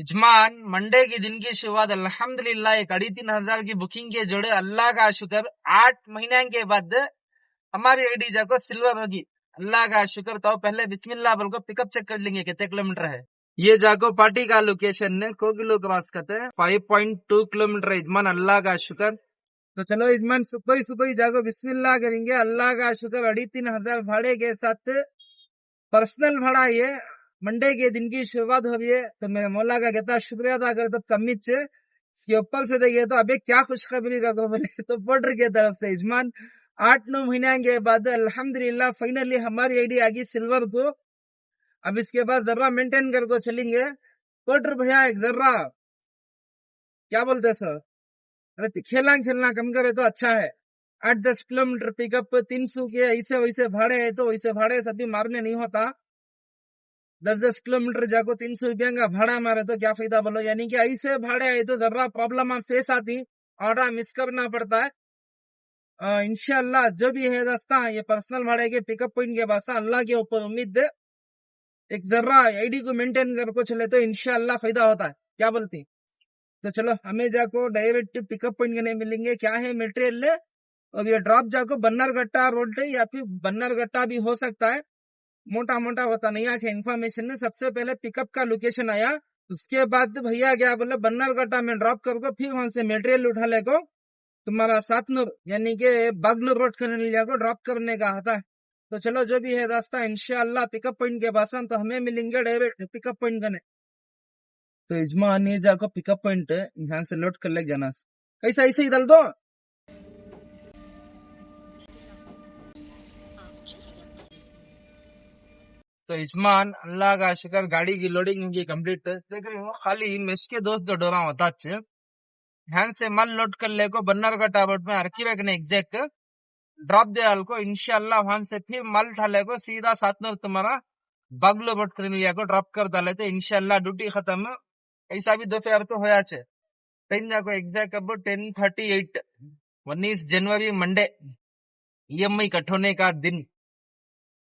यजमान मंडे के दिन की शुरुआत अल्हम्दुलिल्लाह 3,500 की बुकिंग के जोड़े अल्लाह का शुक्र 8 महीने के बाद हमारी आईडी जाको सिल्वर होगी। अल्लाह का शुक्र। तो पहले बिस्मिल्लाह बोल को पिकअप चेक कर लेंगे कितने किलोमीटर है। ये जाको पार्टी का लोकेशन ने कोगिलो क्रॉस करते हैं 5.2 किलोमीटर। यजमान अल्लाह का शुक्र। तो चलो यजमान सुबह सुबह जाको बिस्मिल्लाह करेंगे। अल्लाह का शुक्र 3,500 भाड़े के साथ पर्सनल भाड़ा ये मंडे के दिन की शुरुआत हो रही है। तो मैं मौला का कहता शुक्रिया अदा करता कमित से इसके ऊपर से देखिए तो अभी क्या खुशखबरी का बोले तो बॉर्डर की तरफ से यजमान 8-9 महीने के बाद अल्हम्दुलिल्लाह फाइनली हमारी आईडी आ गई सिल्वर को। अब इसके बाद जर्रा मेंटेन करके चलेंगे। बॉर्डर भैया एक जर्रा क्या बोलते सर, अरे खेलना कम करे तो अच्छा है। 8-10 किलोमीटर पिकअप 300 के ऐसे वैसे भाड़े है तो वैसे भाड़े सभी मारने नहीं होता। 10-10 किलोमीटर जाको 300 रुपया का भाड़ा मारे तो क्या फायदा बोलो। यानी कि ऐसे भाड़े आए तो जरा प्रॉब्लम फेस आती, ऑर्डर मिस करना पड़ता है। इंशाल्लाह जो भी है रास्ता ये पर्सनल भाड़े के पिकअप पॉइंट के पास अल्लाह के ऊपर उम्मीद है एक जरा आईडी को मेंटेन करके चले तो इंशाल्लाह फायदा होता है। क्या बोलती? तो चलो हमें जाको डायरेक्ट पिकअप पॉइंट करने मिलेंगे। क्या है मटेरियल ले अब ये ड्रॉप जाको बन्नरगट्टा रोड है या फिर बन्नरगट्टा भी हो सकता है, मोटा मोटा होता नहीं आके इन्फॉर्मेशन में। सबसे पहले पिकअप का लोकेशन आया, उसके बाद भैया क्या बोले बन्नरगट्टा में ड्रॉप करके फिर वहां से मटेरियल उठा ले को तुम्हारा सातनूर यानी कि बागलूर रोड करने को ड्रॉप करने का आता है। तो चलो जो भी है रास्ता इंशाल्लाह पिकअप पॉइंट के पास तो हमें मिलेंगे डायरेक्ट पिकअप पॉइंट करने। तो यजमान ये जाको पिकअप पॉइंट यहाँ से लोड कर ले जाना कैसा ऐसे ही डाल दो। तो यजमान अल्लाह का शुक्र गाड़ी की लोडिंग की कंप्लीट देख रहे हो। खाली मेस के दोस्त जो डोरा होता अच्छे ध्यान से माल लोड कर ले को बन्नरगट्टा रोड में हरकी रखने एग्जैक्ट ड्रॉप दे हाल को इंशाल्लाह वहां से फिर माल उठा ले को सीधा सातनूर तुम्हारा बागलो रोड कर को ड्रॉप कर डाले तो इंशाल्लाह ड्यूटी खत्म। ऐसा भी दोपहर तो होया छे टाइम जाको एग्जैक्ट अब 10:38 19 जनवरी मंडे ईएमआई कट होने का दिन।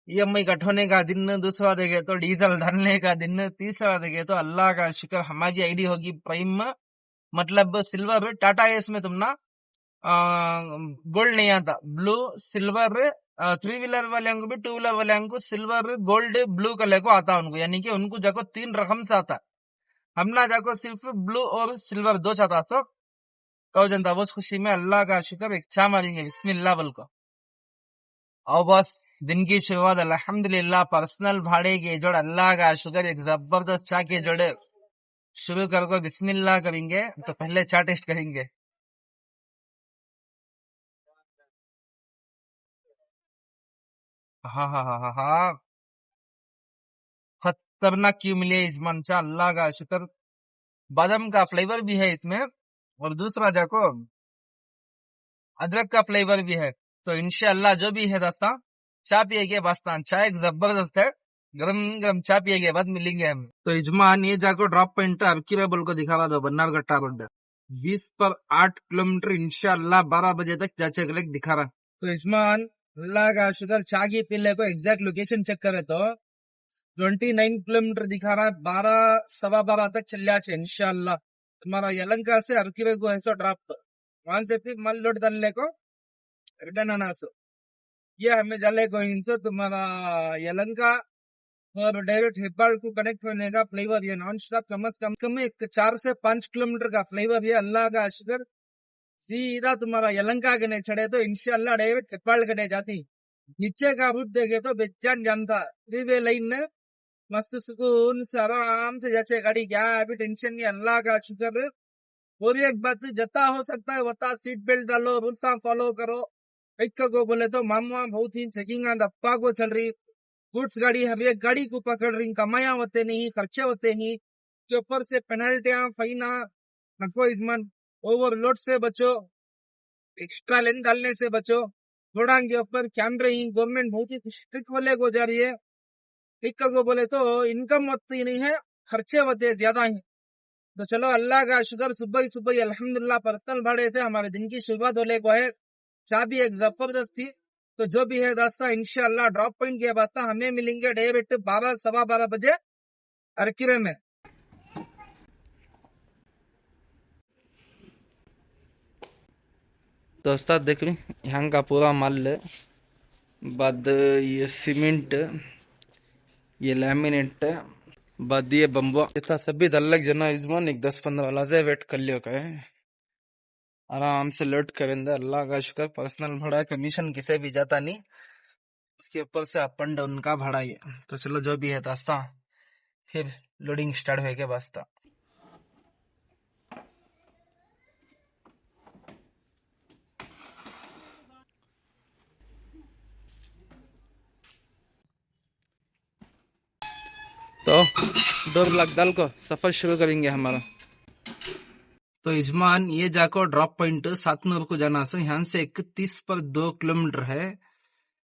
ईएमआई कट होने का दिन। दूसरा देखे तो डीजल डालने का दिन। तीसरा देखे तो अल्लाह का शुक्र हमारी आईडी होगी प्राइम मतलब सिल्वर। टाटा एस में तुम ना गोल्ड नहीं आता, ब्लू सिल्वर 3 व्हीलर वाले को भी 2 व्हीलर वाले को सिल्वर गोल्ड ब्लू कलर को आता उनको, यानी कि उनको जाको 3 रकम से आता। हम ना जाको सिर्फ ब्लू और सिल्वर 2 चाहता सो कहो जनता बस खुशी में अल्लाह का शुक्र एक चा मारेंगे बिस्मिल्लाह बोल को। और बस दिन की शुरुआत अल्हम्दुलिल्लाह पर्सनल भाड़े के जोड़ अल्लाह का शुक्र एक जबरदस्त चा के जोड़े शुरू कर बिस्मिल्लाह करेंगे। तो पहले चा टेस्ट करेंगे। हाँ हाँ हाँ हाँ हाँ खतरनाक क्यों मिले यजमान चा अल्लाह का शुक्र। बादाम का फ्लेवर भी है इसमें और दूसरा जाको अदरक का फ्लेवर भी है। तो इंशाल्लाह जो भी है रास्ता चाय पिए के वास्ता चाय एक जबरदस्त है। गरम गरम चाय पिए के बाद मिलेंगे हम। तो यजमान ये जाको ड्रॉप पॉइंट अर्की बोल को दिखावा दो बन्नरगट्टा रोड 20 पर 8 किलोमीटर इंशाल्लाह 12 बजे तक जाचे दिखा रहा। तो यजमान अल्लाह का शुक्र चाय की पीले को एग्जैक्ट लोकेशन चेक करे तो 29 किलोमीटर दिखा रहा है। 12-12:15 तक चल जाए इंशाल्लाह। तुम्हारा यलंका से अर्की को ऐसा ड्रॉप वहां से फिर माल लोड डालने को रिटर्न आना सो ये हमें जाले को इनसे तुम्हारा यलंका और डायरेक्ट हेब्बाड़ को कनेक्ट होने का फ्लेवर ये नॉन स्टॉप कम से कम एक 4 से 5 किलोमीटर का फ्लेवर ये अल्लाह का शुक्र सीधा तुम्हारा यलंका के नहीं चढ़े तो इंशाल्लाह डायरेक्ट हेब्बाड़ के जाती। नीचे का रूट देखे तो बेचान जानता फ्रीवे लाइन ने मस्त सुकून से आराम से जाचे गाड़ी क्या अभी टेंशन नहीं अल्लाह का शुक्र। और एक बात जता हो सकता है वता सीट बेल्ट डालो रूल्स फॉलो करो। एक को बोले तो मामा बहुत ही चेकिंग दप्पा को चल रही गुड्स गाड़ी हर एक गाड़ी को पकड़ रही कमाया होते नहीं खर्चे होते नहीं के ऊपर से पेनल्टियां फाइना नको इजमान ओवरलोड से बचो एक्स्ट्रा लेन डालने से बचो। थोड़ा के ऊपर कैमरे ही गवर्नमेंट बहुत ही स्ट्रिक्ट वाले को जा रही है। एक को बोले तो इनकम होती नहीं है खर्चे होते ज्यादा ही। तो चलो अल्लाह का शुक्र सुबह सुबह अल्हम्दुलिल्लाह पर्सनल भाड़े से हमारे दिन की शुरुआत होने को है। चाय भी एक जबरदस्त थी। तो जो भी है रास्ता इंशाल्लाह ड्रॉप पॉइंट के रास्ता हमें मिलेंगे डायरेक्ट 12-12:15 बजे अर्किरे में। दोस्ता देख ली यहाँ का पूरा माल है। बाद ये सीमेंट, ये लैमिनेट, बाद ये बम्बा, इतना सभी अलग जना इजमान एक 10-15 वाला से वेट कर लियो का है। आराम से लोड करेंगे, अल्लाह का शुक्र। पर्सनल भाड़ा कमीशन किसे भी जाता नहीं, उसके ऊपर से अप एंड डाउन का भाड़ा ये। तो चलो जो भी है दास्ता, फिर लोडिंग स्टार्ट होके वास्ता। तो 2 लाख डाल को सफर शुरू करेंगे हमारा। तो यजमान ये जाको ड्रॉप पॉइंट सातनूर को जाना से यहाँ से 31 पर 2 किलोमीटर है।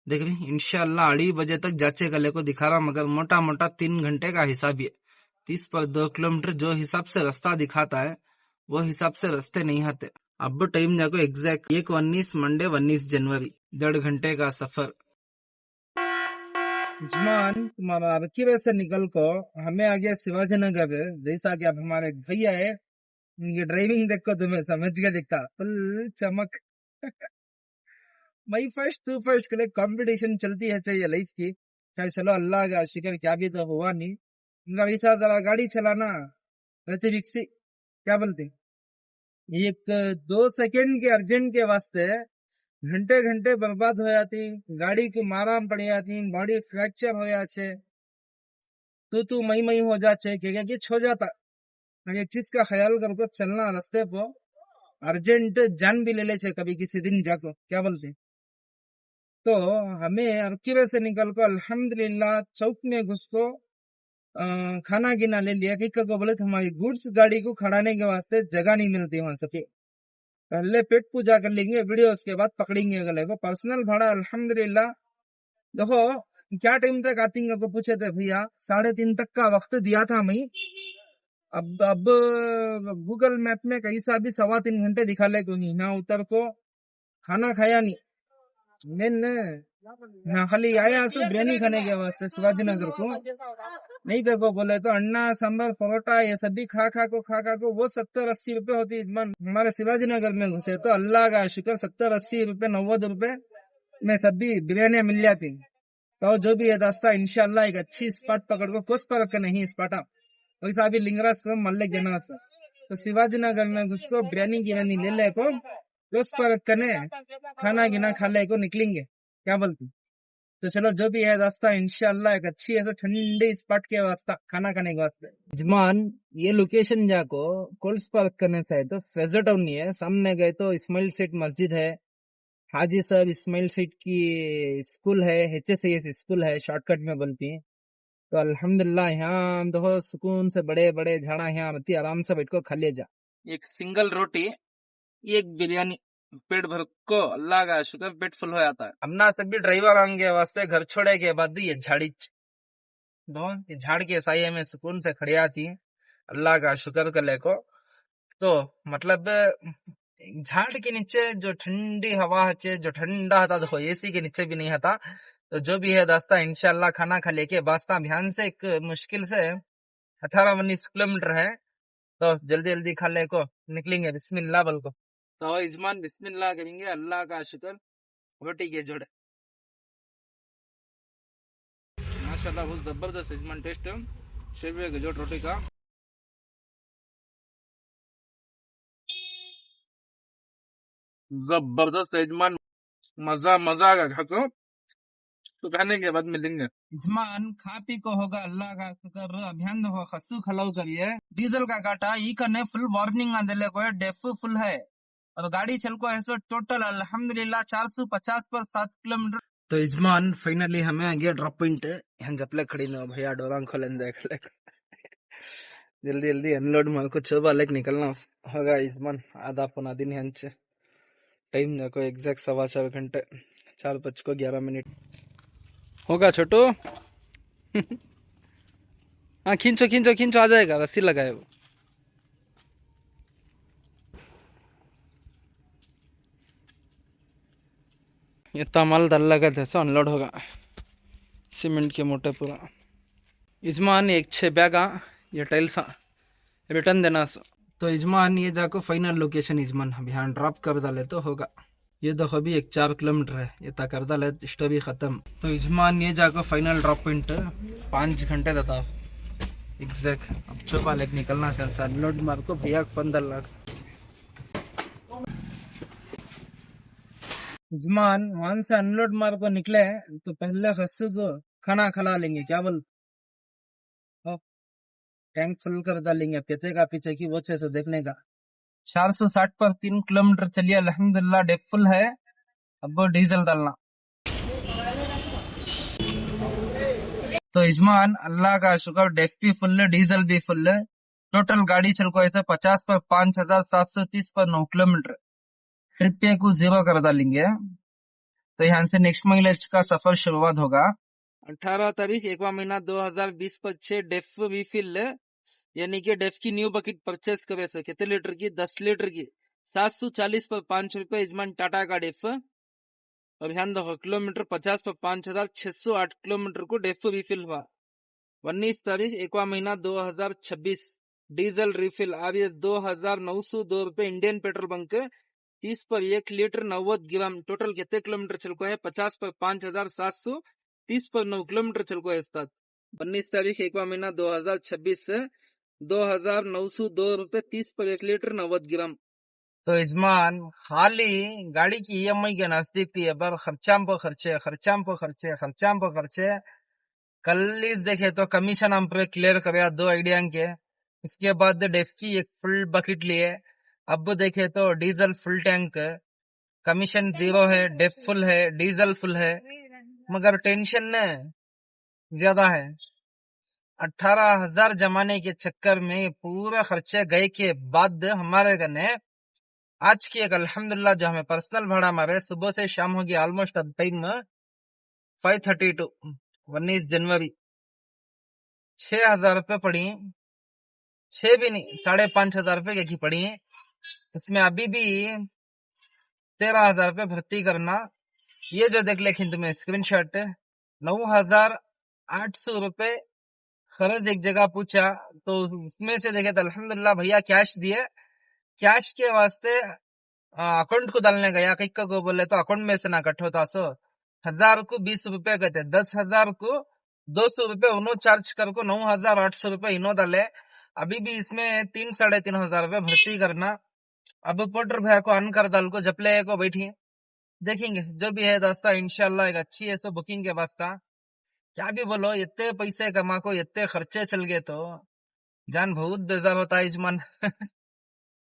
देख रही इंशाल्लाह 2:30 तक जाचे गले को दिखा रहा, मगर मोटा मोटा 3 घंटे का हिसाब ही है। 30 पर 2 किलोमीटर जो हिसाब से रास्ता दिखाता है वो हिसाब से रास्ते नहीं आते। अब टाइम जाको एग्जैक्ट 1:19 मंडे 19 जनवरी, 1.5 घंटे का सफर। जमान तुम्हारा अर्की से निकल को हमें आ गया शिवाजी नगर। जैसा कि अब हमारे भैया है, उनकी ड्राइविंग देख को तुम्हें समझ के दिखता फुल चमक। मई फर्स्ट तू फर्स्ट के लिए कंपटीशन चलती है चाहिए लाइफ की। खैर चलो अल्लाह का शुक्र, क्या भी तो हुआ नहीं। उनका वैसा जरा गाड़ी चलाना रहती विकसी, क्या बोलते, एक 2 सेकंड के अर्जेंट के वास्ते घंटे घंटे बर्बाद हो जाती, गाड़ी को मारा पड़ जाती, बॉडी फ्रैक्चर हो जाचे, तू मई हो जाचे, क्या कुछ हो जाता। एक चीज का ख्याल करके चलना, रास्ते पर अर्जेंट जान भी ले ले कभी किसी दिन जाको, क्या बोलते। तो हमें अर्कीवे से निकल को अल्हम्दुलिल्लाह चौक में घुस को खाना गिना ले लिया। कि को बोले हमारी गुड्स गाड़ी को खड़ाने के वास्ते जगह नहीं मिलती वहां से। पहले पेट पूजा कर लेंगे वीडियो, उसके बाद पकड़ेंगे अगले को। पर्सनल भाड़ा अल्हम्दुलिल्लाह देखो क्या टाइम तक आती को पूछे थे भैया, 3:30 तक का वक्त दिया था मैं। अब गूगल मैप में कैसा भी 3.25 घंटे दिखा ले को नहीं ना उतर को खाना खाया नहीं। मैंने हाँ खाली आया तो बिरयानी खाने के वास्ते शिवाजी नगर को। नहीं देखो बोले तो अन्ना सांबर परोटा ये सभी खा खा को वो 70-80 रुपए होती। हमारे शिवाजी नगर में घुसे तो अल्लाह का शुक्र 70-80 रुपए 90 रुपए में सभी बिरयानी मिल जाती। तो जो भी है दास्ता इंशाल्लाह एक अच्छी स्पॉट पकड़ को, कुछ पर के नहीं स्पॉटा वैसा अभी लिंगराज को मल्ले जना से। तो शिवाजी नगर में घुस को बिरयानी ले ले को कुछ पर कने खाना गिना खा ले को निकलेंगे, क्या बोलती। तो चलो जो भी है रास्ता इंशाल्लाह एक अच्छी ऐसा ठंडी स्पॉट के वास्ता खाना खाने के वास्ते। जमान ये लोकेशन जाको कोल्स पार्क करने से है तो फेजर टाउन नहीं है। सामने गए तो इस्माइल सेठ मस्जिद है, हाजी साहब इस्माइल सेठ की स्कूल है, HSIS स्कूल है शॉर्टकट में बनती है। तो अल्हम्दुलिल्लाह यहाँ देखो सुकून से बड़े बड़े झाड़ा यहाँ रहती, आराम से बैठ को खा ले जा। एक सिंगल रोटी एक बिरयानी पेट भर को अल्लाह का शुक्र पेट फुल हो जाता है। हमना सभी ड्राइवर आएंगे वास्ते घर छोड़े के बाद ये झाड़ी दो ये झाड़ के साये में सुकून से खड़ी आती है, अल्लाह का शुक्र कर ले को। तो मतलब झाड़ के नीचे जो ठंडी हवा है, जो ठंडा था देखो एसी के नीचे भी नहीं था। तो जो भी है दास्ता इंशाल्लाह खाना खा लेके बास्ता ध्यान से एक मुश्किल से 18-19 किलोमीटर है। तो जल्दी जल्दी खा ले को निकलेंगे बिस्मिल्लाह बोल को। तो इजमान बिस्मिल्लाह करेंगे, अल्लाह का शुक्र। रोटी के जोड़े माशाल्लाह बहुत जबरदस्त इजमान टेस्ट शेरवे के जोड़ रोटी का। जबरदस्त इजमान, मजा का खाओ। तो खाने के बाद मिलेंगे इजमान। खा पी को होगा अल्लाह का शुक्र। अभियान हो खसू खलाऊ करिए। डीजल का काटा ई करने फुल वार्निंग दिले को डेफ फुल है और गाड़ी चल को ऐसा टोटल अल्हम्दुलिल्लाह 450 पर 7 किलोमीटर। तो इजमान फाइनली हमें आ गया ड्रॉप पॉइंट। यहाँ जपले खड़ी न भैया डोरांग खोलन देख ले जल्दी जल्दी अनलोड माल को चोबा लेक निकलना होगा इजमान। आधा पौना दिन यहाँ टाइम देखो एग्जैक्ट 4.25 घंटे 4:11 होगा छोटू हाँ खींचो खींचो खींचो आ जाएगा, रस्सी लगाए वो। इतना माल दल्ला का जैसा अनलोड होगा सीमेंट के मोटे पूरा। इजमान एक 6 बैगा ये टाइल्स रिटर्न देना। तो इजमान ये जाको फाइनल लोकेशन इजमान अभी यहाँ ड्रॉप कर डाले तो होगा। ये देखो अभी एक 4 किलोमीटर है ये तकरदा ले स्टोरी खत्म तो इजमान ये जाकर फाइनल ड्रॉप पॉइंट 5 घंटे था एग्जैक्ट अब चुपा लेक निकलना से अनलोड मार को भैया फोन दल्लास इजमान वहां से अनलोड मार को निकले तो पहले खस्सू को खाना खिला लेंगे क्या बोल टैंक फुल कर डालेंगे पीछे का पीछे की वो से देखने का 460 पर 3 किलोमीटर चलिए अल्हम्दुलिल्लाह डेफ फुल है अब डीजल डालना तो इजमान अल्लाह का शुक्र डेफ भी फुल है डीजल भी फुल है टोटल गाड़ी चल को ऐसे 50 पर 5730 पर 9 किलोमीटर ट्रिप पे को जीरो कर डालेंगे तो यहाँ से नेक्स्ट माइलेज का सफर शुरुआत होगा 18 तारीख 1वां महीना 2020 पर 6 डेफ भी फिल यानी कि डेफ की न्यू बकेट परचेस करे सो कितने लीटर की 10 लीटर की 740 पर 5 रुपए इजमान टाटा का डेफ और ध्यान दो किलोमीटर 50 पर 5608 किलोमीटर को डेफ रिफिल हुआ 19 तारीख 1वां महीना 2026 डीजल रिफिल आरएस 2902 रुपए इंडियन पेट्रोल बंक 30 पर 1 लीटर 90 ग्राम टोटल कितने किलोमीटर चल को है 50 पर 5730 पर 9 किलोमीटर चल को है 19 तारीख 1वां महीना 2026 से 2902 रुपए 30 पर 1 लीटर 90 ग्राम तो इजमान खाली गाड़ी की ईएमआई के नजदीक थी पर खर्चाम पर खर्चे कल देखे तो कमीशन हम पे क्लियर कर 2 आइडिया के इसके बाद डेफ की एक फुल बकेट लिए अब देखे तो डीजल फुल टैंक कमीशन 0 है डेफ फुल है डीजल फुल है मगर टेंशन न ज्यादा है 18,000 जमाने के चक्कर में पूरा खर्चे गए के बाद हमारे गने आज की एक अल्हम्दुलिल्लाह जो हमें पर्सनल भाड़ा मारे सुबह से शाम होगी ऑलमोस्ट अब टाइम 5:32 19 जनवरी 6,000 रुपए पड़ी 6 भी नहीं 5,500 रुपए की पड़ी इसमें अभी भी 13,000 रुपए भर्ती करना ये जो देख लेकिन तुम्हें स्क्रीनशॉट 9,800 रुपए खर्च एक जगह पूछा तो उसमें से देखे तो अल्हम्दुलिल्लाह भैया कैश दिए कैश के वास्ते अकाउंट को डालने गया कई को बोले तो अकाउंट में से ना कट होता सो 1,000 को 20 रुपए कहते 10,000 को 200 रुपए उन्होंने चार्ज कर को 9,800 रुपए इन्हों डाले अभी भी इसमें 3,500 रुपए भर्ती करना अब पोर्टर भैया को अन कर डाल को जपले को बैठी देखेंगे जो भी है दोस्ता इंशाल्लाह एक अच्छी है सो बुकिंग के वास्ता क्या भी बोलो इतने पैसे कमा को इतने खर्चे चल गए तो जान बहुत बेजार होता है इजमान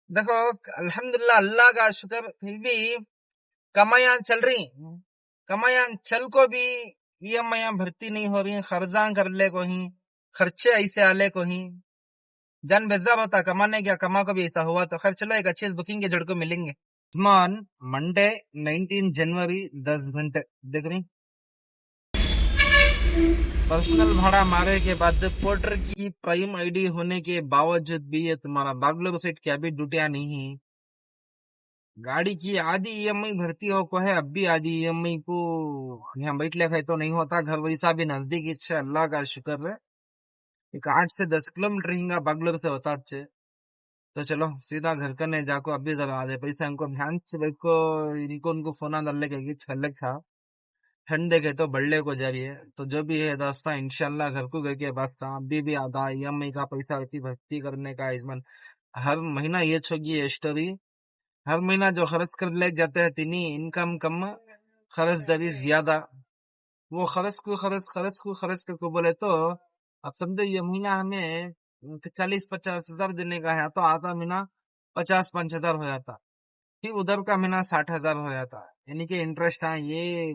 देखो अल्हम्दुलिल्लाह अल्लाह का शुक्र फिर भी कमाया चल रही कमाया चल को भी ईएमआई भर्ती नहीं हो रही खर्जा कर ले को ही खर्चे ऐसे आले को ही जान बेजार होता कमाने क्या कमा को भी ऐसा हुआ तो खैर चलो एक अच्छी बुकिंग के जड़ को मिलेंगे मान मंडे 19 जनवरी 10 घंटे देख रही पर्सनल भाड़ा मारे के बाद पोर्टर की प्राइम आईडी होने के बावजूद भी ये तुम्हारा बागलोर सेट क्या भी ड्यूटियां नहीं गाड़ी की आधी ईएमआई भर्ती हो को है अब भी आधी ईएमआई को यहाँ बैठ ले तो नहीं होता घर वैसा भी नजदीक इच्छा अल्लाह का शुक्र है एक 8 से 10 किलोमीटर हिंगा बागलोर से होता अच्छे तो चलो सीधा घर करने जाको अभी जरा आधे पैसे हमको ध्यान से को इनको उनको फोन डालने के छल था ठंड देखे तो बढ़ले को जा रही है तो जो भी है दोस्ता इंशाल्लाह घर को गए के वास्ता अभी भी आधा ईएमआई का पैसा भर्ती करने का इजमान हर महीना ये छोगी है स्टोरी हर महीना जो खर्च कर ले जाते हैं तीनी इनकम कम खर्च दरी ज्यादा वो खर्च को बोले तो अब समझो ये महीना हमें 40-50 हजार देने का है तो आधा महीना 50-5 हजार हो जाता फिर उधर का महीना 60 हजार हो जाता यानी कि इंटरेस्ट है ये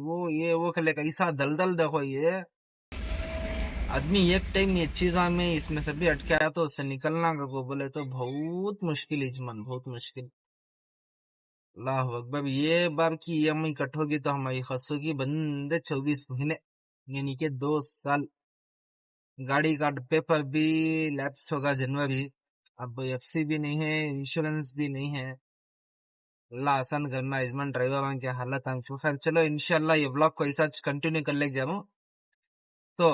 वो खेले कैसा दलदल देखो ये आदमी एक टाइम ये चीज में इसमें से भी अटके आया तो उससे निकलना का को बोले तो बहुत मुश्किल इजमान बहुत मुश्किल अल्लाह अकबर ये बार की ईएमआई कट होगी तो हमारी खसों की बंदे 24 महीने यानी कि 2 साल गाड़ी का पेपर भी लैप्स होगा जनवरी अब एफसी भी नहीं है इंश्योरेंस भी नहीं है अल्लाह आसान करना इजमान ड्राइवर की हालत खैर चलो इंशाल्लाह ये ब्लॉग को ऐसा कंटिन्यू कर ले जाऊं तो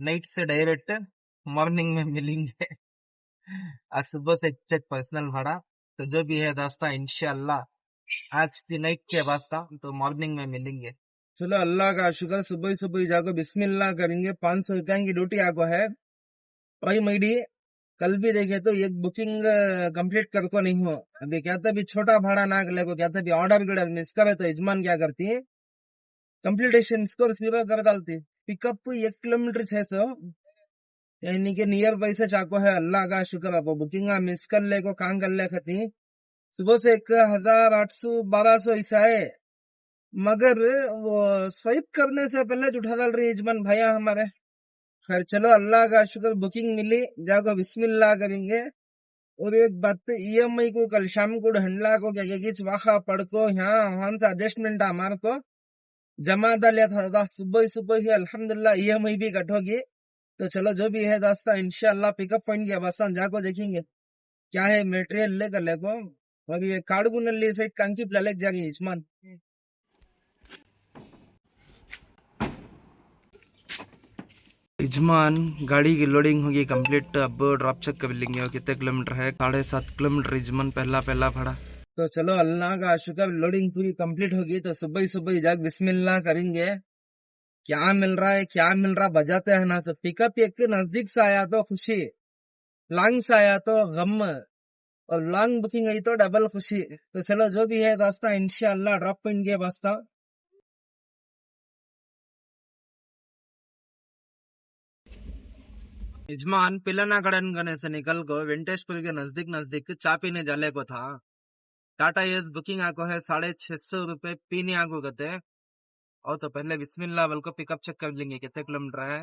नाइट से डायरेक्ट मॉर्निंग में मिलेंगे आज सुबह से चेक पर्सनल भाड़ा तो जो भी है दोस्ता इंशाल्लाह आज की नाइट के वास्ता, तो मॉर्निंग में मिलेंगे। चलो अल्लाह का शुक्र, सुबह ही सुबह ही जाको बिस्मिल्लाह करेंगे। 500 रुपया की ड्यूटी आको है भाई मैडी। कल भी देखे तो एक बुकिंग कंप्लीट कर को नहीं हो। अभी क्या था, अभी छोटा भाड़ा ना ले को क्या था, अभी ऑर्डर गिड़ा मिस करे तो यजमान क्या करती है, कंप्लीटेशन स्कोर 0 कर डालती। पिकअप 1 किलोमीटर 600, यानी कि नियर बाई से चाको है। अल्लाह का शुक्र, अब बुकिंग मिस कर ले को काम कर ले खती। सुबह से 1800 1200 ऐसा है, मगर वो स्वाइप करने से पहले जो उठा डाल रही यजमान भैया हमारे। खैर चलो अल्लाह का शुक्र, बुकिंग मिली, जाको बिस्मिल्लाह करेंगे। और एक बात, ईएमआई को कल शाम को ढंडला को क्या क्या वाखा पड़ को यहाँ वहां से एडजस्टमेंट हमारे को जमा डालिया था सुबह सुबह ही। अल्हम्दुलिल्लाह ईएमआई भी कट होगी। तो चलो जो भी है दोस्तों, इंशाल्लाह पिकअप पॉइंट के बस जाको देखेंगे क्या है मेटेरियल लेकर लेको। अभी कार्ड गुनली सैड कांकी प्लेक जागी यजमान। यजमान गाड़ी की लोडिंग होगी कंप्लीट, अब ड्रॉप चेक कर लेंगे कितने किलोमीटर है। 7.5 किलोमीटर यजमान पहला भाड़ा। तो चलो अल्लाह का शुक्र, लोडिंग पूरी कंप्लीट होगी। तो सुबह ही सुबह जाग बिस्मिल्लाह करेंगे। क्या मिल रहा है क्या मिल रहा बजाते हैं ना। सब पिकअप एक नजदीक से आया तो खुशी, लॉन्ग से आया तो गम, और लॉन्ग बुकिंग आई तो डबल खुशी। तो चलो जो भी है दोस्ता, इंशाल्लाह ड्रॉप पॉइंट के वास्ता। यजमान पिलना गड़न गने से निकल को वेंकटेशपुर के नजदीक नजदीक चा पीने जाले को था। टाटा एस बुकिंग आको है 650 रुपए पीने आको गते। और तो पहले बिस्मिल्लाह बोल को पिकअप चेक कर लेंगे कितने किलोमीटर है।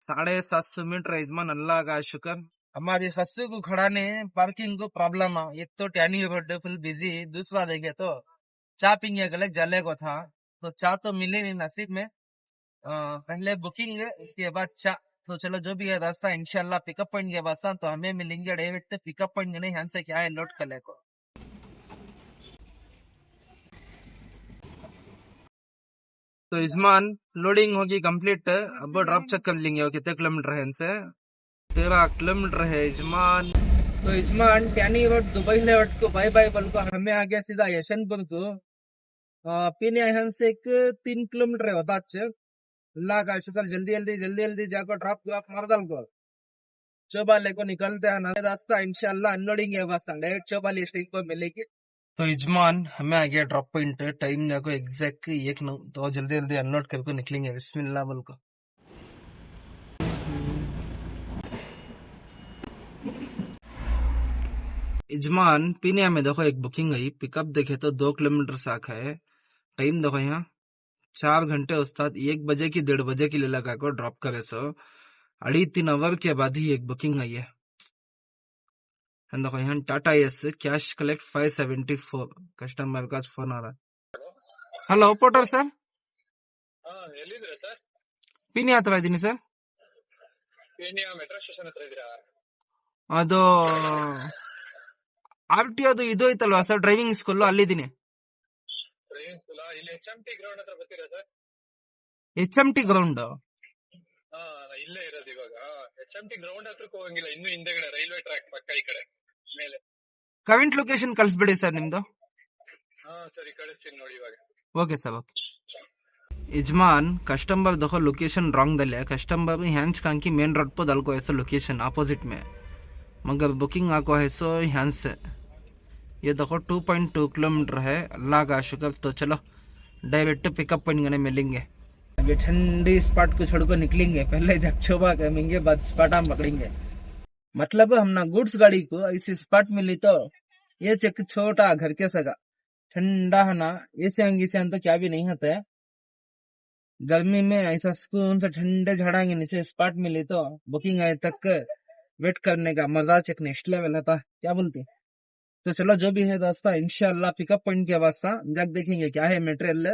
750 मीटर यजमान, अल्लाह का शुक्र। हमारी खस्सू को खड़ा ने पार्किंग को प्रॉब्लम है। एक तो टैनी रोड फुल बिजी, दूसरा देखे तो चा पीने गलत जले को था। तो चा तो मिले नहीं नसीब में। पहले बुकिंग है, इसके बाद चा। तो चलो जो भी है रास्ता, इंशाल्लाह पिकअप पॉइंट के पास तो हमें मिलेंगे डायरेक्ट पिकअप पॉइंट नहीं यहाँ से क्या है लोड कर ले को। तो यजमान लोडिंग होगी कंप्लीट, अब ड्रॉप चेक कर लेंगे कितने किलोमीटर है इनसे। 13 किलोमीटर है यजमान। तो यजमान टैनी रोड दुबई लेवट को बाय बाय बोल को हमें आ गया सीधा यशनपुर को। पीने यहाँ से एक 3 किलोमीटर है होता। अल्लाह का शुक्र, जल्दी जल्दी जल्दी जल्दी जाकर ड्रॉप मार डाल को चौबाले को निकलते हैं ना रास्ता। इंशाल्लाह अनलोडिंग है बस डायरेक्ट चौबाली स्टेशन पर मिलेगी। तो यजमान हमें आ गया ड्रॉप पॉइंट, टाइम जाको एग्जैक्ट 1:09। तो जल्दी जल्दी अनलोड करके निकलेंगे बिस्मिल्लाह बोल को। यजमान पीने में देखो एक बुकिंग आई, पिकअप देखे तो 2 किलोमीटर साखा है। टाइम देखो यहाँ 4 घंटे उस्ताद 1 बजे की 1:30 बजे की लगा को ड्रॉप करे सो 3.5 आवर के बाद ही एक बुकिंग आई है। देखो यहाँ Tata S cash collect 574, customer का फोन आ रहा है। हेलो पोर्टर सर, ಎಲ್ಲಿದ್ದೀರಾ ಸರ್? ಪೀನಿ ಹತ್ರ ಇದ್ದೀನಿ ಸರ್. ಪೀಣ್ಯ ಮೆಟ್ರೋ ಸ್ಟೇಷನ್ ಹತ್ರ ಇದ್ದೀರಾ? ಅದು RTO ಅದು ಇದು ಐತಲ್ವಾ ಸರ್, ಡ್ರೈವಿಂಗ್ ಸ್ಕೂಲ್ ಅಲ್ಲಿದ್ದೀನಿ. ಡ್ರೈವಿಂಗ್ ಸ್ಕೂಲ್ ಇಲ್ಲಿ HMT ಗ್ರೌಂಡ್ ಹತ್ರ ಬರ್ತೀರಾ ಸರ್? HMT ಗ್ರೌಂಡ್ ಇಲ್ಲೇ ಇರೋದು ಇವಾಗ. HMT ಗ್ರೌಂಡ್ ಹತ್ರಕ್ಕೆ ಹೋಗಂಗಿಲ್ಲ, ಇನ್ನು ಹಿಂದೆಗಡೆ ರೈಲ್ವೆ ಟ್ರ್ಯಾಕ್ ಪಕ್ಕ ಈ ಕಡೆ ಮೇಲೆ. ಕರೆಂಟ್ ಲೊಕೇಶನ್ ಕಳಿಸ್ಬಿಡಿ ಸರ್ ನಿಮ್ದು. ಸರಿ ಕಳಿಸ್ತೀನಿ ನೋಡಿ ಇವಾಗ. Okay sir okay. यजमान कस्टमर देखो लोकेशन रॉन्ग दले, कस्टमर हैंस कांकी मेन रोड पर दल को ऐसा लोकेशन अपोजिट में, मगर बुकिंग आको है सो हैंस से। ये देखो 2.2 किलोमीटर है, अल्लाह का शुक्र। तो चलो डायरेक्ट पिकअप पॉइंट गने मिलेंगे। अभी ठंडी स्पॉट को छोड़ कर निकलेंगे, पहले जगछोबा करेंगे बाद स्पॉट हम पकड़ेंगे। मतलब हम ना गुड्स गाड़ी को ऐसी स्पॉट मिली तो ये चेक छोटा घर के सगा ठंडा है ना, ऐसे अंगी से तो क्या भी नहीं होता है। गर्मी में ऐसा सुकून से ठंडे झाड़ा के नीचे स्पॉट मिली तो बुकिंग आए तक वेट करने का मजा चेक नेक्स्ट लेवल था, क्या बोलते। तो चलो जो भी है दोस्तों, इंशाल्लाह पिकअप पॉइंट के वास्ता जग देखेंगे क्या है मटेरियल।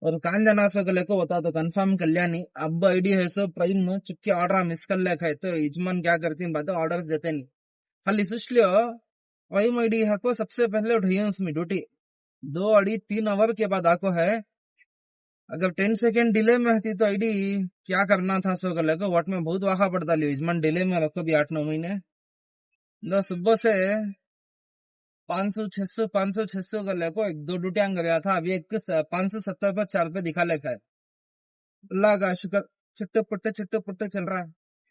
और कान जाना सकले को बता तो कंफर्म कल्याणी अब आईडी है सो प्राइम में चुपके ऑर्डर मिस कर ले खाए। तो यजमान क्या करती है, ऑर्डर देते नहीं, खाली सोच लियो प्राइम आईडी है को सबसे पहले उठाइए उसमें ड्यूटी 2-3 आवर के बाद आको है। अगर 10 सेकेंड डिले में होती तो आईडी क्या करना था सो कर लेको वाट में बहुत वाखा पड़ता लियो। यजमान डिले में रखो भी 8-9 महीने। सुबह से 500 कर लेको एक दो ड्यूटियां गया था अभी एक 570 पर 4 पे दिखा लेखा है। अल्लाह का शुक्र छुट्टे पुट्टे चल रहा है।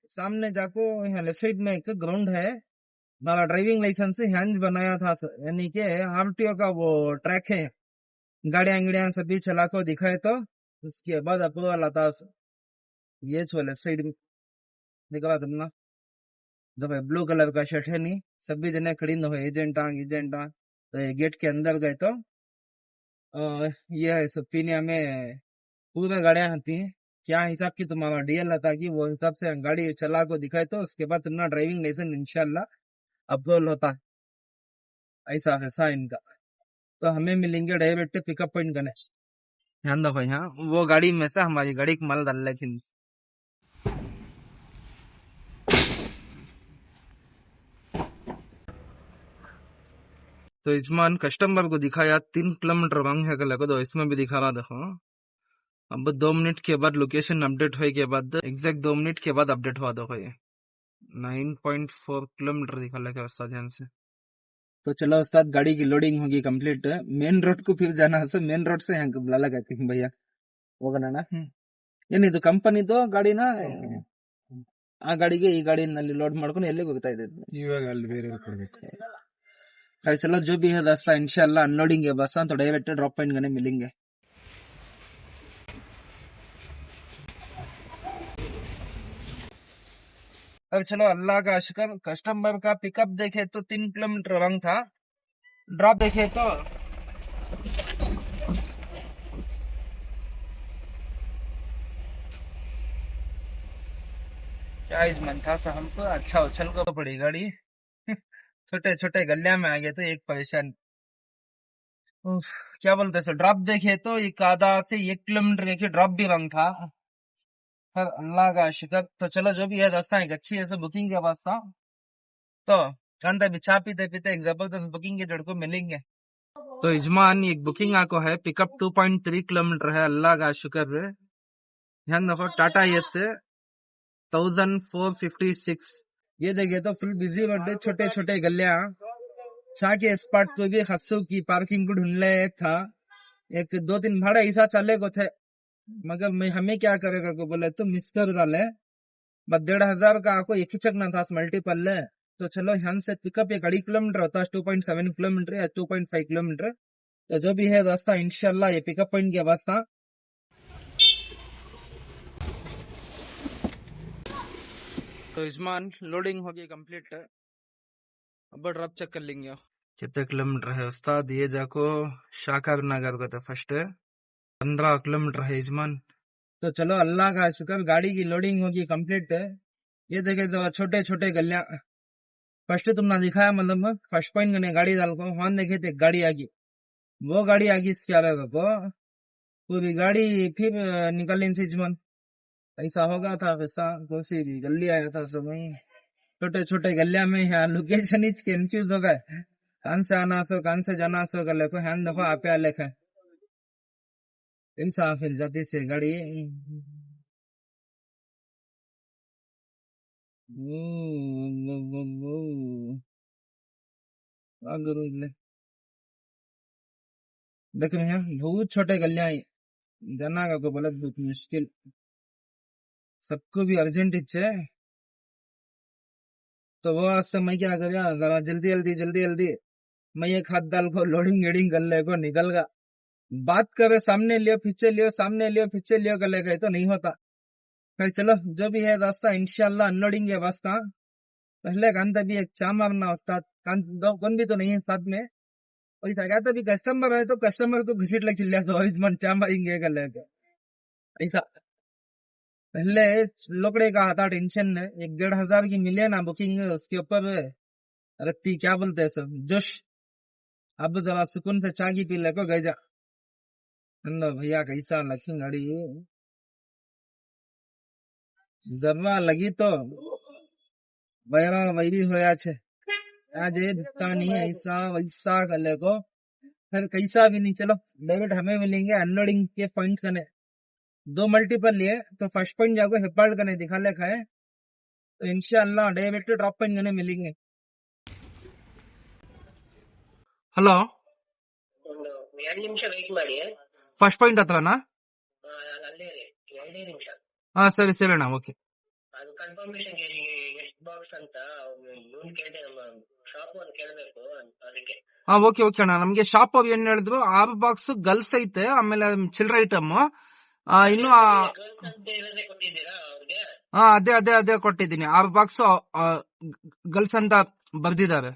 सामने जाको यहाँ लेफ्ट साइड में एक ग्राउंड है, मेरा ड्राइविंग लाइसेंस से हैंज बनाया था यानी कि आरटीओ का वो ट्रैक है, गाड़ियां सभी चला को दिखाए तो उसके बाद अप्रूवल आता है। ये छो लेफ्ट साइड में दिखा तुमने, जब ब्लू कलर का शर्ट है नहीं, सभी जने खड़ी न हो एजेंटा तो ये गेट के अंदर गए तो ये है सब पीनिया में पूरा गाड़ियां आती हैं, क्या हिसाब की तुम्हारा डीएल आता कि वो हिसाब से गाड़ी चला को दिखाए तो उसके बाद तुम्हारा ड्राइविंग लाइसेंस इंशाल्लाह अप्रूवल होता है। ऐसा ऐसा इनका। तो हमें मिलेंगे डायरेक्ट पिकअप पॉइंट करने, ध्यान रखो यहाँ वो गाड़ी में से हमारी गाड़ी का माल डाल लेकिन। तो इसमें कस्टमर को दिखाया 3 किलोमीटर रंग है लगा, तो इसमें भी दिखा रहा देखो। अब 2 मिनट के बाद लोकेशन अपडेट हुए के बाद एग्जैक्ट 2 मिनट के बाद अपडेट हुआ देखो, ये 9.4 किलोमीटर दिखा लगा उस्ताद ध्यान से। तो चलो उस्ताद गाड़ी की लोडिंग होगी कंप्लीट, मेन रोड को फिर जाना है, मेन रोड से यहाँ बुला लगा भैया वो करना ये नहीं तो कंपनी तो गाड़ी ना ಆ ಗಾಡಿಗೆ ಈ ಗಾಡಿನಲ್ಲಿ ಲೋಡ್ ಮಾಡ್ಕೊಂಡು ಎಲ್ಲಿಗೆ ಹೋಗ್ತಾ ಇದೆ ಇವಾಗ ಅಲ್ಲಿ ಬೇರೆ ಕೊಡ್ಬೇಕು। चलो जो भी है रास्ता इंशाल्लाह अनलोडिंग के बस तो डायरेक्ट ड्रॉप पॉइंट करने मिलेंगे। अब चलो अल्लाह का शुक्र, कस्टमर का पिकअप देखे तो 3 किलोमीटर रंग था, ड्रॉप देखे तो क्या मन था सा हमको, अच्छा उछल को पड़ी गाड़ी छोटे छोटे गलिया में आ गए तो एक परेशान। क्या बोलते सर, ड्रॉप देखे तो एक आधा से 1 किलोमीटर के ड्रॉप भी रंग था, पर अल्लाह का शुक्र। तो चलो जो भी है रास्ता एक अच्छी ऐसे बुकिंग के वास्ता तो अंत भी चाय पीते पीते एक जबरदस्त बुकिंग के जड़ को मिलेंगे। तो इजमान एक बुकिंग आको है, पिकअप 2.3 किलोमीटर है, अल्लाह का शुक्र। ध्यान रखो टाटा एस से 1456, ये देखे तो फुल बिजी रोड, छोटे छोटे गलियां, चाह के स्पॉट को भी खस्सू की पार्किंग को ढूंढने था, एक 2-3 भाड़ा ऐसा चले को थे, मगर मैं हमें क्या करेगा को बोले तो मिस कर डाले, बस 1,500 का आपको एक ही चकना था मल्टीपल ले। तो चलो यहाँ से पिकअप एक 2.5 किलोमीटर होता है, 2.7 किलोमीटर या 2.5 किलोमीटर, तो जो भी है रास्ता इंशाल्लाह ये पिकअप पॉइंट के वास्ता। तो इजमान लोडिंग होगी कंप्लीट, अब ड्रॉप चेक कर लेंगे कितने किलोमीटर है उस्ताद। ये जाको शाकर नगर को तो फर्स्ट 15 किलोमीटर है इजमान। तो चलो अल्लाह का शुक्र, गाड़ी की लोडिंग होगी कंप्लीट है। ये देखे तो छोटे छोटे गलियां, फर्स्ट तुमने दिखाया मतलब फर्स्ट पॉइंट करने गाड़ी डाल को वहां देखे थे गाड़ी आगी, वो गाड़ी आगी इसके आगे को पूरी गाड़ी फिर निकल इन इजमान। ऐसा होगा था वैसा कोसी भी गली आया था सब, छोटे छोटे गलिया में यहाँ लोकेशन ही कंफ्यूज हो गए, कान से आना सो कान से जाना सो गले को हैंड दफा आपे लेखे ऐसा फिर जाती से गाड़ी। देख रहे हैं बहुत छोटे गलिया जाना का को बोला बहुत मुश्किल, सबको भी अर्जेंट इच्छे। तो वो आज से मैं क्या कर जरा जल्दी जल्दी मैं एक हाथ डाल को लोडिंग गेडिंग कर ले को निकल गा, बात करे सामने लियो पीछे लियो सामने लियो पीछे लियो कर ले गए तो नहीं होता। फिर चलो जो भी है रास्ता इंशाल्लाह अनलोडिंग के वास्ता पहले कान भी एक चा मारना उस्ताद, कान दो कौन भी तो नहीं है साथ में, वैसा क्या तो भी कस्टमर है तो कस्टमर को घसीट लग चिल्ला तो मन चा मारेंगे कर ले ऐसा। पहले लोकड़े का था टेंशन है, 1,500 की मिले ना बुकिंग उसके ऊपर रखती क्या बोलते हैं सब जोश। अब जरा सुकून से चाय की पी ले को गए जा भैया कैसा लखी गाड़ी जरा लगी तो वैरा वैरी होया छे आज दिखता नहीं ऐसा वैसा गले को, फिर कैसा भी नहीं। चलो डेविड हमें मिलेंगे अनलोडिंग के पॉइंट करने, 2 मल्टीपल लिए तो फर्स्ट पॉइंट जाको हेपाल्ड करने दिखा लेखा है, तो इंशाल्लाह डायरेक्ट ड्रॉप पॉइंट करने मिलेंगे। ಹಲೋ, ಒಂದು 2 ನಿಮಿಷ ವೇಟ್ ಮಾಡಿ. ಫಸ್ಟ್ ಪಾಯಿಂಟ್ ಹತ್ರನಾ? ಅಲ್ಲೇ ರೀ, 2 ನಿಮಿಷ. ಹಾ ಸರಿ ಸರಿ ಅಣ್ಣ, ಓಕೆ. ಅದು ಕನ್ಫರ್ಮೇಶನ್ ಎಷ್ಟು ಬಾಕ್ಸ್ ಅಂತ ಇವ್ನು ಕೇಳಿದೆ, ನಮ್ಮ ಶಾಪ್ ಅವ್ನು ಕೇಳಬೇಕು ಅದಕ್ಕೆ. ಹಾ ಓಕೆ ಓಕೆ ಅಣ್ಣ. ನಮ್ಗೆ ಶಾಪ್ ಅವ್ರು ಏನ್ ಹೇಳಿದ್ರು, 6 ಬಾಕ್ಸ್ ಗರ್ಲ್ಸ್ ಐತೆ, ಆಮೇಲೆ ಚಿಲ್ಡ್ರ ಐಟಮ್ ಇನ್ನು ಗರ್ಲ್ಸ್ ಅಂತ ಇರೋದೇ ಕೊಟ್ಟಿದ್ದೀರಾ ಅವ್ರಿಗೆ? ಅದೇ ಅದೇ ಅದೇ ಕೊಟ್ಟಿದ್ದೀನಿ. 6 ಬಾಕ್ಸ್ ಗರ್ಲ್ಸ್ ಅಂತ ಬರ್ದಿದ್ದಾರೆ.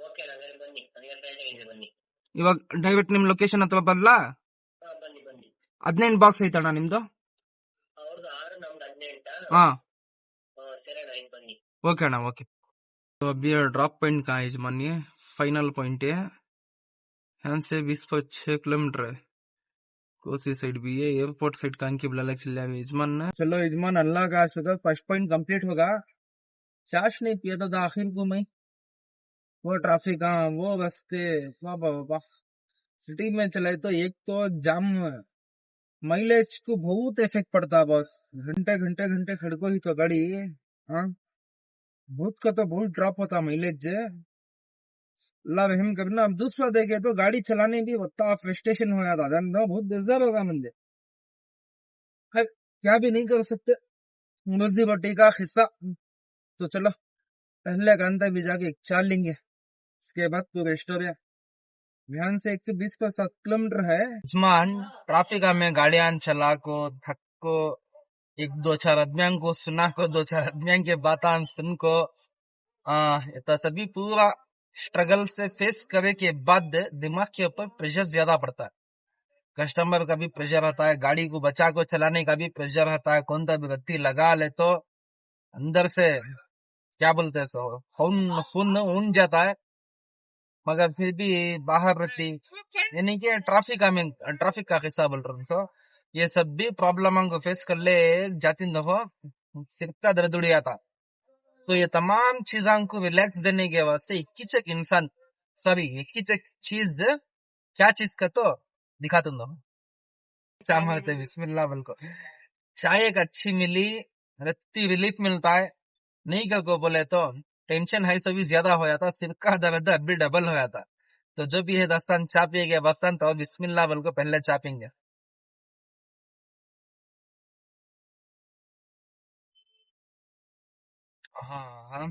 ಓಕೆ, ಹಾಗಾದ್ರೆ ಬನ್ನಿ, ನನಗೆ ಬೇಡ ಇದೆ, ಬನ್ನಿ. ಇವಾಗ ದಯವಿಟ್ಟು ನಿಮ್ ಲೊಕೇಶನ್ ಹತ್ರ ಬರ್ಲಾ? ಬನ್ನಿ ಬನ್ನಿ. 18 ಬಾಕ್ಸ್ ಐತಣ್ಣ ನಿಮ್ದು? ಅವ್ರದ್ದು 6, ನಮ್ದು 18. ಹಾ ಸರಿ ಅಣ್ಣ, ಆಯ್ತು ಬನ್ನಿ. ओके ना, ओके. तो अभी ड्रॉप पॉइंट कहाँ है यजमान? ये फाइनल पॉइंट है, यहाँ से 20-6 किलोमीटर है. कोसी साइड भी है, एयरपोर्ट साइड कहाँ की बुला चल यजमान ने. चलो यजमान, अल्लाह का शुक्र, फर्स्ट पॉइंट कंप्लीट होगा. चाश नहीं पिया था आखिर को मैं. वो ट्रैफिक, हाँ वो रास्ते, वाह वाह. सिटी में चलाए तो एक तो जाम, माइलेज को बहुत इफेक्ट पड़ता है बॉस. घंटे घंटे घंटे खड़को ही तो गाड़ी, हाँ बहुत का तो बहुत ड्रॉप होता माइलेज. अल्लाह रहम करना. अब दूसरा देखे तो गाड़ी चलाने भी होता फ्रस्ट्रेशन हो जाता है, बहुत बेजार होगा मंदिर. क्या भी नहीं कर सकते, रोजी रोटी का हिस्सा. तो चलो पहले कांता भी जाके एक चाल लेंगे, इसके बाद तो रेस्टोर है. ध्यान से 120 पर 7 किलोमीटर है. यजमान, ट्रैफिक में गाड़ियां चला को थको, 1-2-4 आदमियों को सुना को, 2-4 आदमियों के बातें सुन को, तो सभी पूरा स्ट्रगल से फेस करे के बाद दिमाग के ऊपर प्रेशर ज्यादा पड़ता है. कस्टमर का भी प्रेशर रहता है, गाड़ी को बचा को चलाने का भी प्रेशर रहता है. कौन सा भी व्यक्ति लगा ले तो अंदर से क्या बोलते हैं, सो खून ऊन जाता है. मगर फिर भी बाहर रहती, यानी कि ट्रैफिक का किस्सा बोल रहा हूँ. सो ये सब भी प्रॉब्लम को फेस कर ले जाती हो, सिर का दर्द उड़ जाता. तो ये तमाम चीजों को रिलैक्स देने के वास्ते एक चीज, क्या चीज का तो दिखा तुम लोग. चाय मारते बिस्मिल्लाह बोल. चाय एक अच्छी मिली, रत्ती रिलीफ मिलता है. नहीं का को बोले तो टेंशन है सभी ज्यादा हो जाता, सिर का दर्द अभी डबल हो जाता. तो जब ये दस्तान चा पिएगा बस्तान, तो बिस्मिल्लाह बोल को पहले चा पिएंगे. हाँ,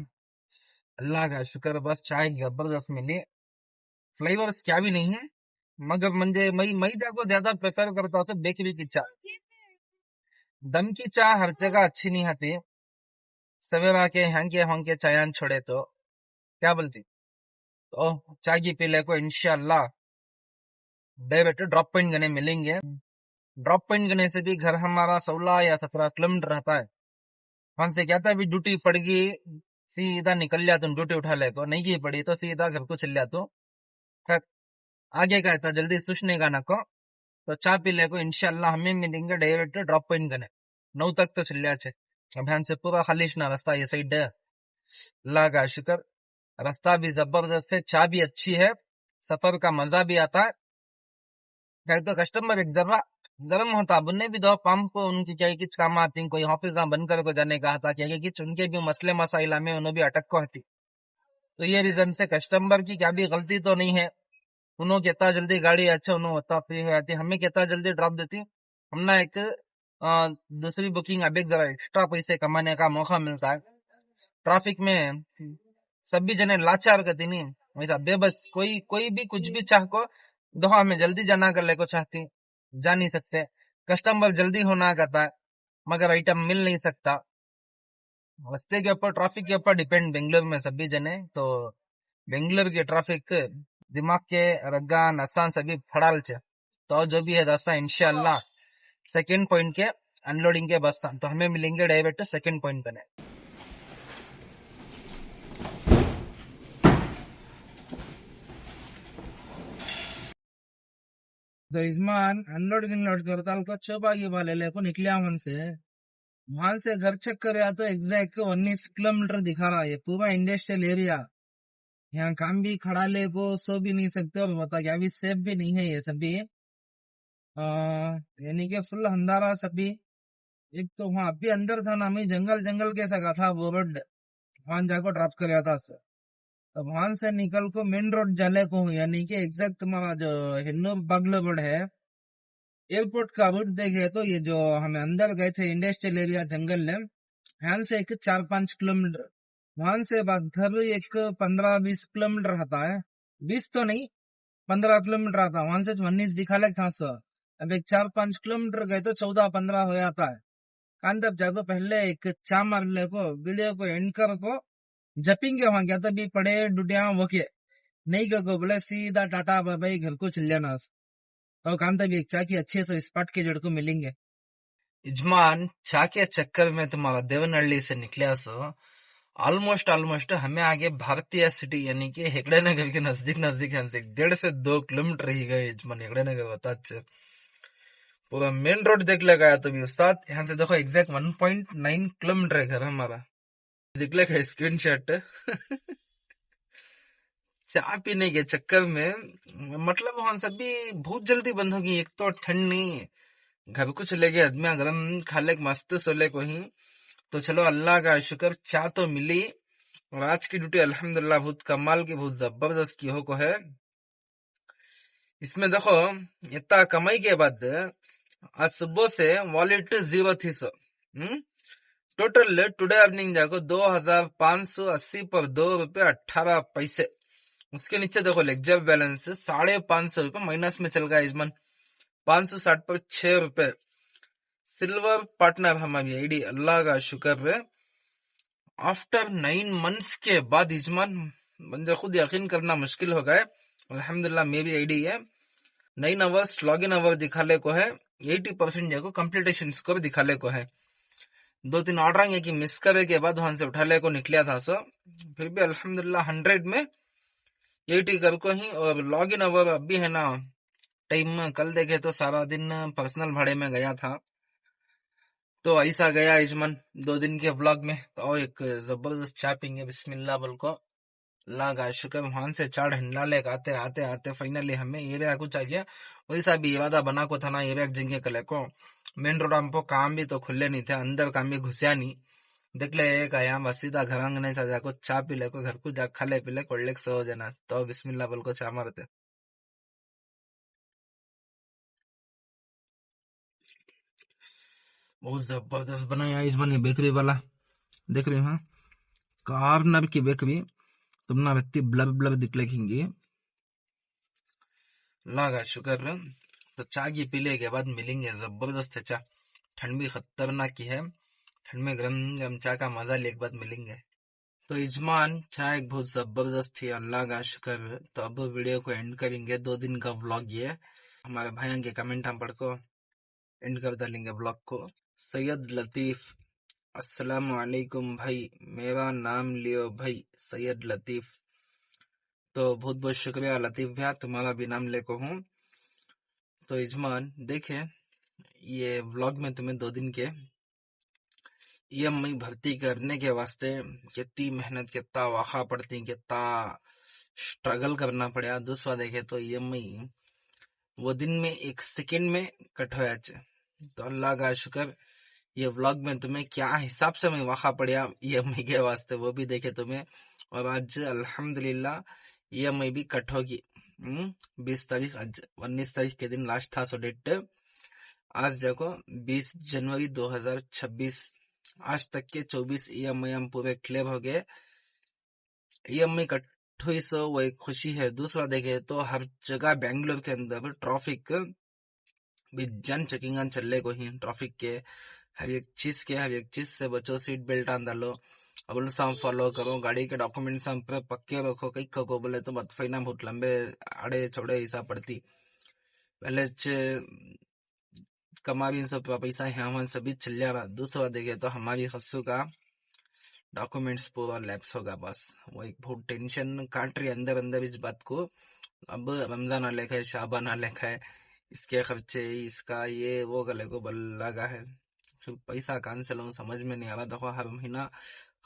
अल्लाह का शुक्र, बस चाय जबरदस्त मिली. फ्लेवर्स क्या भी नहीं है, मगर म्हणजे मैं जाको ज्यादा प्रेफर करता हूँ बेकरी की चाय. दम की चाय हर जगह अच्छी नहीं आती. सवेरा के हंके चायान छोड़े तो क्या बोलती, तो चाय की पीले को इंशाल्लाह डायरेक्ट ड्रॉप पॉइंट गने मिलेंगे. ड्रॉप पॉइंट गने से भी घर हमारा 16 या 17 किलोमीटर रहता है. वहां से क्या था, अभी ड्यूटी पड़ गई सीधा निकल जा, तुम ड्यूटी उठा ले को, नहीं की पड़ी तो सीधा घर को चल जा. तो फिर आगे का था जल्दी सुशने का नको, तो चाय पी ले को इंशाल्लाह हमें मिलेंगे डायरेक्ट ड्रॉप पॉइंट गने 9 तक तो चल जाए. अभियान से पूरा खालिश ना रास्ता ये साइड है. अल्लाह का शुक्र, रास्ता भी जबरदस्त है, चाय भी अच्छी है, सफर का मजा भी आता है. तो कस्टमर एक जरा गर्म होता, बुनने भी दो पंप उनकी क्या किच काम आती, कोई ऑफिस बंद कर को जाने का था, क्या किच उनके भी मसले मसाइला में उन्हें भी अटक को आती. तो ये रीजन से कस्टमर की क्या भी गलती तो नहीं है. उन्होंने कितना जल्दी गाड़ी अच्छा उन्होंने होता फ्री हो जाती, हमें कितना जल्दी ड्रॉप देती. हमने एक दूसरी बुकिंग अभी जरा एक्स्ट्रा पैसे कमाने का मौका मिलता है. ट्रैफिक में सभी जने लाचार करती नहीं, वैसा बेबस कोई भी कुछ भी चाह को दो, हमें जल्दी जाना कर ले को चाहती, जा नहीं सकते. कस्टमर जल्दी होना कहता है, मगर आइटम मिल नहीं सकता. रास्ते के ऊपर ट्रैफिक के ऊपर डिपेंड बेंगलोर में सभी जने. तो बेंगलोर के ट्रैफिक दिमाग के रग्गा नसा सभी फड़ाल छे. तो जो भी है रास्ता इंशाल्लाह सेकंड पॉइंट के अनलोडिंग के बस, तो हमें मिलेंगे डायरेक्ट सेकंड पॉइंट पे. तो इजमान अनलोड करता को चौपागी वाले ले को निकलिया मन से, वहां से घर चेक कर तो एग्जैक्ट 19 किलोमीटर दिखा रहा है. पूरा इंडस्ट्रियल एरिया, यहाँ काम भी खड़ा ले को सो भी नहीं सकते, और बता क्या भी सेफ भी नहीं है ये सभी. यानी कि फुल अंधारा सभी. एक तो वहां अभी अंदर था ना, मैं जंगल के सका था वो रोड, वहां जाकर ड्रॉप कर था सर. अब वहां से निकल को मेन रोड जाले को हूँ, यानी कि एग्जैक्ट तुम्हारा जो हिन्नूर बागलोबड़ है एयरपोर्ट का रूट देखे तो ये जो हमें अंदर गए थे इंडस्ट्रियल एरिया जंगल में, यहाँ से एक 4-5 किलोमीटर, वहां से घर एक 15-20 किलोमीटर आता है, 20 तो नहीं 15 किलोमीटर आता, वहां से 19 दिखा ले था सर। अब एक 4-5 किलोमीटर गए तो 14-15 हो जाता है। कांतब जाको पहले एक चा मार ले को वीडियो को एंड कर को जपिंगे वहां गया तभी पड़े डुडिया वके नहीं गो बोले सीधा टाटा बाबाई घर को चल जाना। तो कांतब एक चा की अच्छे से स्पॉट के जड़ को मिलेंगे। यजमान चा के चक्कर में तुम्हारा देवनहल्ली से निकला सो ऑलमोस्ट हमें आगे भारतीय सिटी यानी कि हेगड़े नगर के नजदीक 1.5 से 2 किलोमीटर ही गए यजमान। हेगड़े नगर होता पूरा मेन रोड देख लेगा तो भी उस्ताद, यहाँ से देखो एग्जैक्ट 1.9 किलोमीटर है घर हमारा, दिख लेगा स्क्रीन शॉट। चाय पीने के चक्कर में मतलब वहां सभी बहुत जल्दी बंद होगी, एक तो ठंड नहीं, घर को चले गए आदमी गरम खा ले मस्त सोले को ही। तो चलो अल्लाह का शुक्र चाय तो मिली, और आज की ड्यूटी अल्हम्दुलिल्लाह बहुत कमाल की बहुत जबरदस्त की हो को है। इसमें देखो इतना कमाई के बाद आज सुबह से वॉलेट 0 थी सो टोटल टुडे अर्निंग जाको 2580 पर 2 रुपये 18 पैसे। उसके नीचे देखो लेक्चर बैलेंस 550 रुपये माइनस में चल गया इजमन, 560 पर 6 रुपये। सिल्वर पार्टनर हमारी आईडी, अल्लाह का शुक्र है आफ्टर 9 मंथ्स के बाद इजमन बंदे खुद यकीन करना मुश्किल हो गए। अल्हम्दुलिल्लाह मेरी आईडी है 9 आवर्स लॉग इन आवर दिखा ले को है, 80% जाको कंप्लीटेशन स्कोर दिखा ले को है। 2-3 ऑर्डर है कि मिस करे के बाद वहां से उठा ले को निकला था सो, फिर भी अल्हम्दुलिल्लाह 100 में 80 कर को ही। और लॉग इन आवर अब भी है ना टाइम, कल देखे तो सारा दिन पर्सनल भाड़े में गया था, तो ऐसा गया इजमन 2 दिन के व्लॉग में। तो एक जबरदस्त चाय पीएंगे बिस्मिल्लाह बोल को, अल्लाह का शुक्र। वहां से चार हिंडा ले आते आते आते फाइनली हमें एरिया कुछ आ गया। वैसा भी इरादा बना को था ना एरिया जिंगे कले को मेन रोड हमको काम भी तो खुले नहीं थे, अंदर काम भी घुसिया नहीं। देख ले एक आया बस सीधा घर आंगने से जाको चाय पी ले को घर को जा खा ले पी ले कोल्ड सो जाना। तो बिस्मिल्लाह बोल को चाय मारते, बहुत जबरदस्त बनाया इस बनी बेकरी वाला। देख रही हाँ कार्नर की बेकरी, तुम ना व्यक्ति ब्लब ब्लब दिख लेंगी, लागा शुक्र। तो चाय की पीले के बाद मिलेंगे जबरदस्त है चाय, ठंड भी खतरनाक की है, ठंड में गरम गरम चाय का मजा ले एक बाद मिलेंगे। तो इजमान चाय बहुत जबरदस्त थी, अल्लाह का शुक्र। तो अब वीडियो को एंड करेंगे, 2 दिन का व्लॉग ये हमारे भाइयों के कमेंट हम पढ़ को एंड कर डालेंगे ब्लॉग को। सैयद लतीफ, अस्सलाम वालेकुम भाई, मेरा नाम लियो भाई सैयद लतीफ। तो बहुत बहुत शुक्रिया लतीफ भैया, तुम्हारा भी नाम लेको हूँ। तो इजमान देखे ये व्लॉग में तुम्हें 2 दिन के ईएमआई भर्ती करने के वास्ते कितनी मेहनत कितना वाखा पड़ती, कितना स्ट्रगल करना पड़ा। दूसरा देखे तो ईएमआई वो दिन में 1 सेकेंड में कट हो जाए। तो अल्लाह का शुक्र ये व्लॉग में तुम्हें क्या हिसाब से मैं वाखा पड़ा ईएमआई के वास्ते वो भी देखे तुम्हें। और आज अल्हम्दुलिल्लाह ईएमआई भी कट होगी 20 तारीख, आज 19 तारीख के दिन लास्ट था सो डेट। आज देखो 20 जनवरी 2026, आज तक के 24 ईएमआई हम पूरे क्लियर हो गए। ईएमआई कट हुई सो वो एक खुशी है। दूसरा देखे तो हर जगह बेंगलोर के अंदर ट्रैफिक भी जन चेकिंग चलने को ही, ट्रैफिक के हर एक चीज से बचो, सीट बेल्ट आन डालो, रूल्स फॉलो करो, गाड़ी के डॉक्यूमेंट्स पर पक्के रखो। कई को बोले तो बदफाइना बहुत लंबे आड़े छोड़े हिसाब पड़ती, पहले कमारी सब पैसा यहाँ सभी चल जा रहा। दूसरा देखे तो हमारी खस्सू का डॉक्यूमेंट्स पूरा लैप्स होगा, बस वो एक बहुत टेंशन काट रही अंदर अंदर इस बात को। अब रमजान आ लेखा है, शाबान आ लेखा है, इसके खर्चे इसका ये वो गले को बल लगा है, फिर पैसा कहाँ से लूं समझ में नहीं आ रहा। देखो हर महीना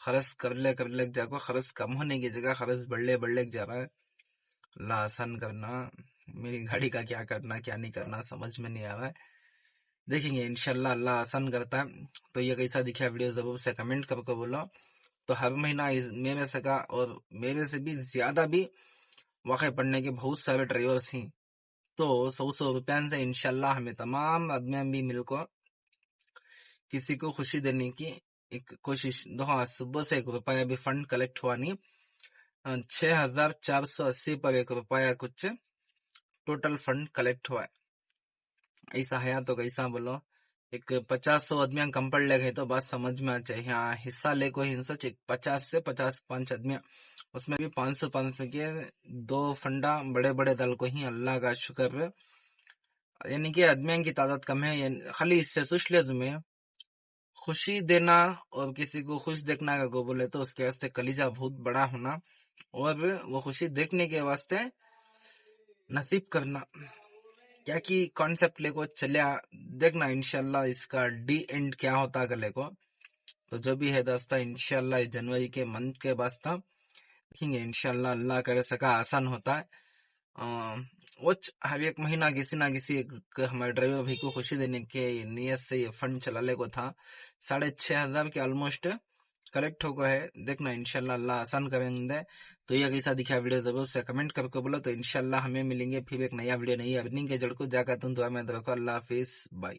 खर्च कर ले जाको, खर्च कम होने की जगह खर्च बढ़ले जा रहा है। अल्लाह आसान करना, मेरी गाड़ी का क्या करना क्या नहीं करना समझ में नहीं आ रहा है, देखेंगे इंशाल्लाह अल्लाह आसान करता है। तो ये कैसा दिखा वीडियो जरूर से कमेंट करके बोलो। तो हर महीना मेरे सका और मेरे से भी ज्यादा भी वाकई पढ़ने के बहुत सारे ड्राइवर्स हैं। तो 100 रुपया से इंशाल्लाह हमें तमाम आदमी भी मिलकर किसी को खुशी देने की एक कोशिश। देखो आज सुबह से 1 रुपया भी फंड कलेक्ट हुआ नहीं। 6480 पर 1 रुपया कुछ टोटल फंड कलेक्ट हुआ है। ऐसा है तो कैसा बोलो, एक 50-100 आदमी कम पड़ ले गए तो बात समझ में आ जाए। हाँ हिस्सा ले को ही सच 50 से 55 आदमी, उसमें भी 500 के 2 फंडा बड़े बड़े दल को ही अल्लाह का शुक्र। यानी कि आदमियों की तादाद कम है। खाली इससे सोच ले तुम्हें खुशी देना और किसी को खुश देखना का को बोले तो उसके वास्ते कलीजा बहुत बड़ा होना और वो खुशी देखने के वास्ते नसीब करना। क्या कि कॉन्सेप्ट लेको चलिया देखना इंशाल्लाह इसका डी एंड क्या होता गले को। तो जो भी है दोस्ता इंशाल्लाह जनवरी के मंथ के वास्ता देखेंगे इंशाल्लाह, अल्लाह करे सका आसान होता है। हर एक महीना किसी ना किसी हमारे ड्राइवर भाई को खुशी देने के नियत से ये फंड चलाने को था। 6500 के ऑलमोस्ट कलेक्ट होगा है। देखना इंशाल्लाह अल्लाह आसान करेंगे। तो ये कैसा दिखा वीडियो जरूर से कमेंट करके बोलो। तो इंशाल्लाह हमें मिलेंगे फिर एक नया वीडियो नई अर्निंग के जड़ को जाकर तुम दुआ में रखो। अल्लाह हाफिज, बाय।